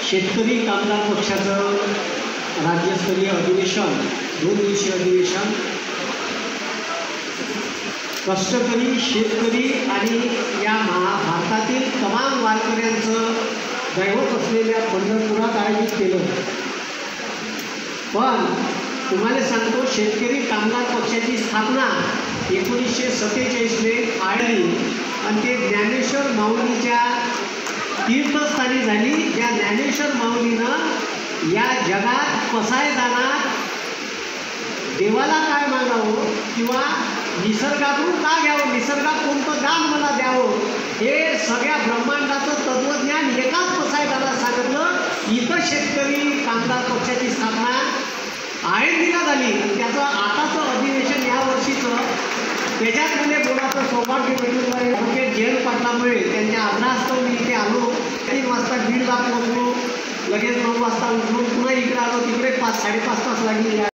शेतकरी कामगार पक्षाचं राज्यस्तरीय अधिवेशन 2 दिवसीय अधिवेशन कष्टकरी शेतकरी आणि या भारतातील तमाम वारकऱ्यांचं दैवत असलेल्या पंढरपुरात आयोजित केलं। पण तुम्हाला सांगतो, शेतकरी कामगार पक्षाची स्थापना 1947 आळली आणि ते ज्ञानेश्वर माऊलीच्या तीर्थस्थानी झाली। ज्या ज्ञानेश्वर माऊलीनं या जगात कसाय जाणार, देवाला काय मागावं किंवा निसर्गातून का घ्यावं, निसर्गात कोणतं दान मला द्यावं, हे सगळ्या ब्रह्मांडाचं तत्वज्ञान एकाच कसायदाला सांगितलं। इथं शेतकरी कामगार पक्षाची स्थापना आळंदीला झाली। त्याचं आताचं अधिवेशन या वर्षीचं त्याच्यात मला बोलाचं सौभाग्य भेटून आहे। जयंत पाटलामुळे त्यांच्या आग्रहास्तव मी इथे आलो। 3 वाजता बीडला पोहोचलो, लगेच 9 वाजता उठलो, पुन्हा इकडे आलो। तिकडे 5-5.5 तास लागले।